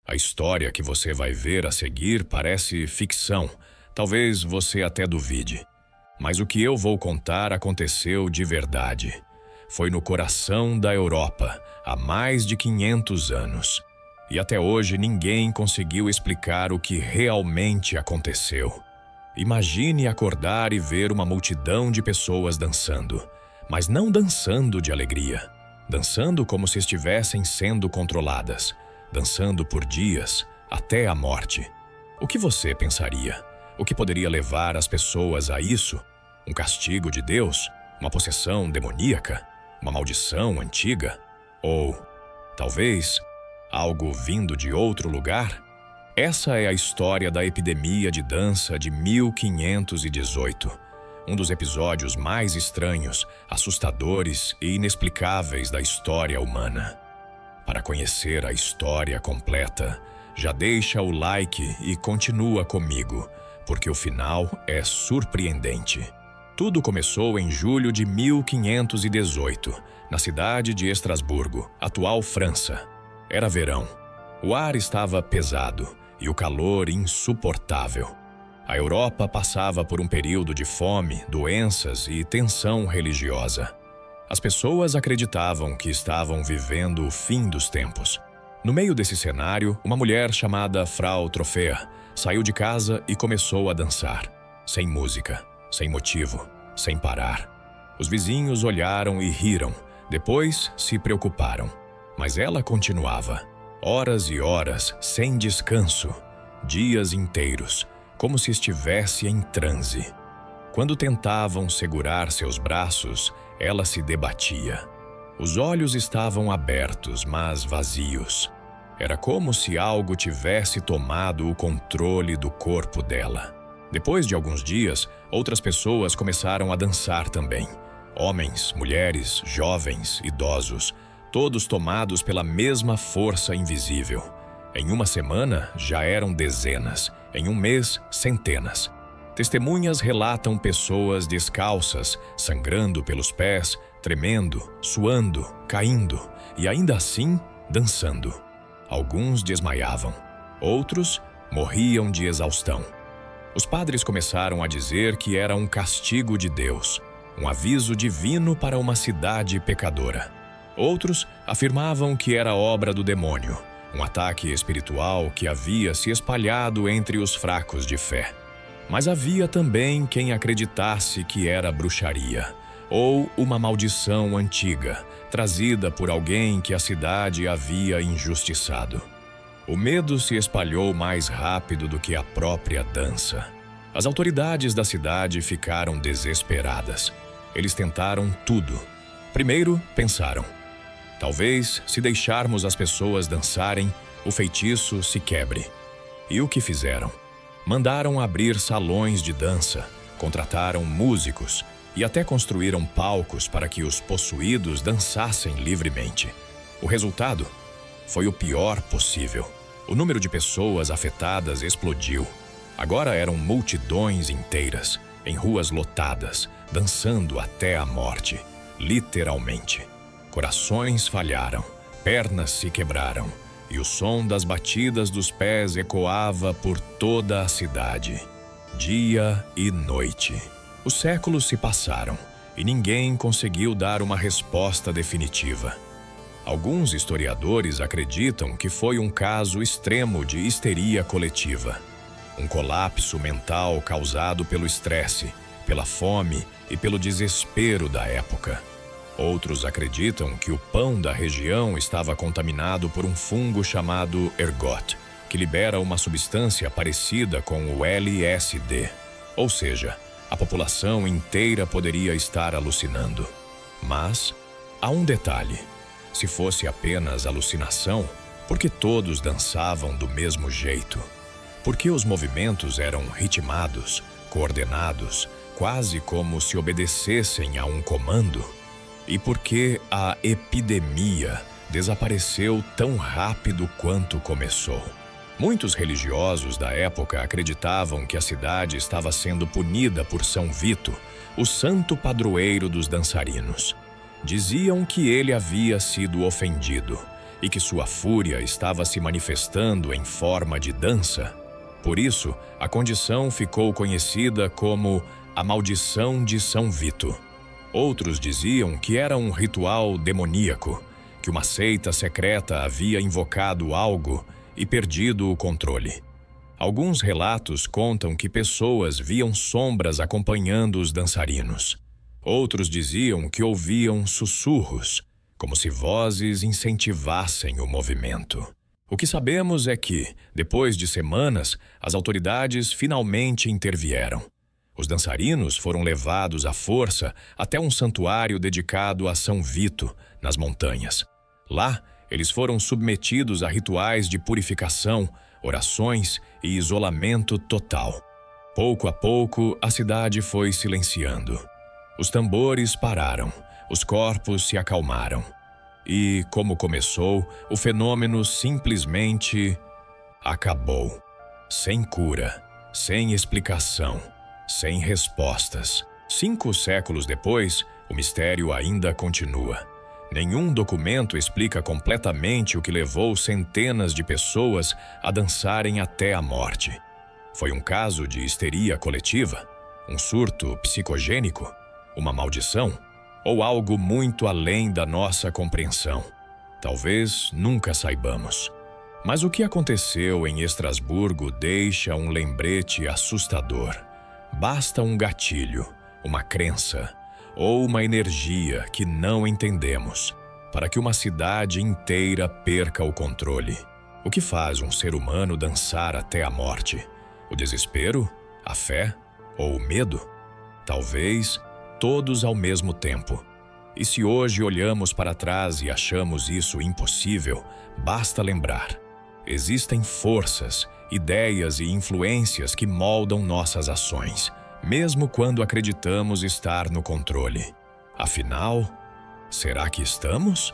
A história que você vai ver a seguir parece ficção, talvez você até duvide. Mas o que eu vou contar aconteceu de verdade. Foi no coração da Europa, há mais de 500 anos. E até hoje ninguém conseguiu explicar o que realmente aconteceu. Imagine acordar e ver uma multidão de pessoas dançando, mas não dançando de alegria, dançando como se estivessem sendo controladas, dançando por dias, até a morte. O que você pensaria? O que poderia levar as pessoas a isso? Um castigo de Deus? Uma possessão demoníaca? Uma maldição antiga? Ou, talvez, algo vindo de outro lugar? Essa é a história da epidemia de dança de 1518, um dos episódios mais estranhos, assustadores e inexplicáveis da história humana. Para conhecer a história completa, já deixa o like e continua comigo, porque o final é surpreendente. Tudo começou em julho de 1518, na cidade de Estrasburgo, atual França. Era verão. O ar estava pesado e o calor insuportável. A Europa passava por um período de fome, doenças e tensão religiosa. As pessoas acreditavam que estavam vivendo o fim dos tempos. No meio desse cenário, uma mulher chamada Frau Trofea saiu de casa e começou a dançar, sem música, sem motivo, sem parar. Os vizinhos olharam e riram, depois se preocuparam. Mas ela continuava, horas e horas, sem descanso, dias inteiros, como se estivesse em transe. Quando tentavam segurar seus braços, ela se debatia. Os olhos estavam abertos, mas vazios. Era como se algo tivesse tomado o controle do corpo dela. Depois de alguns dias, outras pessoas começaram a dançar também. Homens, mulheres, jovens, idosos, todos tomados pela mesma força invisível. Em uma semana, já eram dezenas. Em um mês, centenas. Testemunhas relatam pessoas descalças, sangrando pelos pés, tremendo, suando, caindo e ainda assim dançando. Alguns desmaiavam, outros morriam de exaustão. Os padres começaram a dizer que era um castigo de Deus, um aviso divino para uma cidade pecadora. Outros afirmavam que era obra do demônio, um ataque espiritual que havia se espalhado entre os fracos de fé. Mas havia também quem acreditasse que era bruxaria, ou uma maldição antiga, trazida por alguém que a cidade havia injustiçado. O medo se espalhou mais rápido do que a própria dança. As autoridades da cidade ficaram desesperadas. Eles tentaram tudo. Primeiro, pensaram: talvez, se deixarmos as pessoas dançarem, o feitiço se quebre. E o que fizeram? Mandaram abrir salões de dança, contrataram músicos e até construíram palcos para que os possuídos dançassem livremente. O resultado foi o pior possível. O número de pessoas afetadas explodiu. Agora eram multidões inteiras, em ruas lotadas, dançando até a morte, literalmente. Corações falharam, pernas se quebraram, e o som das batidas dos pés ecoava por toda a cidade, dia e noite. Os séculos se passaram e ninguém conseguiu dar uma resposta definitiva. Alguns historiadores acreditam que foi um caso extremo de histeria coletiva, um colapso mental causado pelo estresse, pela fome e pelo desespero da época. Outros acreditam que o pão da região estava contaminado por um fungo chamado ergot, que libera uma substância parecida com o LSD. Ou seja, a população inteira poderia estar alucinando. Mas há um detalhe: se fosse apenas alucinação, por que todos dançavam do mesmo jeito? Por que os movimentos eram ritmados, coordenados, quase como se obedecessem a um comando? E por que a epidemia desapareceu tão rápido quanto começou? Muitos religiosos da época acreditavam que a cidade estava sendo punida por São Vito, o santo padroeiro dos dançarinos. Diziam que ele havia sido ofendido e que sua fúria estava se manifestando em forma de dança. Por isso, a condição ficou conhecida como a Maldição de São Vito. Outros diziam que era um ritual demoníaco, que uma seita secreta havia invocado algo e perdido o controle. Alguns relatos contam que pessoas viam sombras acompanhando os dançarinos. Outros diziam que ouviam sussurros, como se vozes incentivassem o movimento. O que sabemos é que, depois de semanas, as autoridades finalmente intervieram. Os dançarinos foram levados à força até um santuário dedicado a São Vito, nas montanhas. Lá, eles foram submetidos a rituais de purificação, orações e isolamento total. Pouco a pouco, a cidade foi silenciando. Os tambores pararam, os corpos se acalmaram. E, como começou, o fenômeno simplesmente acabou. Sem cura, sem explicação, sem respostas. 5 séculos depois, o mistério ainda continua. Nenhum documento explica completamente o que levou centenas de pessoas a dançarem até a morte. Foi um caso de histeria coletiva? Um surto psicogênico? Uma maldição? Ou algo muito além da nossa compreensão? Talvez nunca saibamos. Mas o que aconteceu em Estrasburgo deixa um lembrete assustador. Basta um gatilho, uma crença ou uma energia que não entendemos para que uma cidade inteira perca o controle. O que faz um ser humano dançar até a morte? O desespero? A fé? Ou o medo? Talvez todos ao mesmo tempo. E se hoje olhamos para trás e achamos isso impossível, basta lembrar: existem forças, ideias e influências que moldam nossas ações, mesmo quando acreditamos estar no controle. Afinal, será que estamos?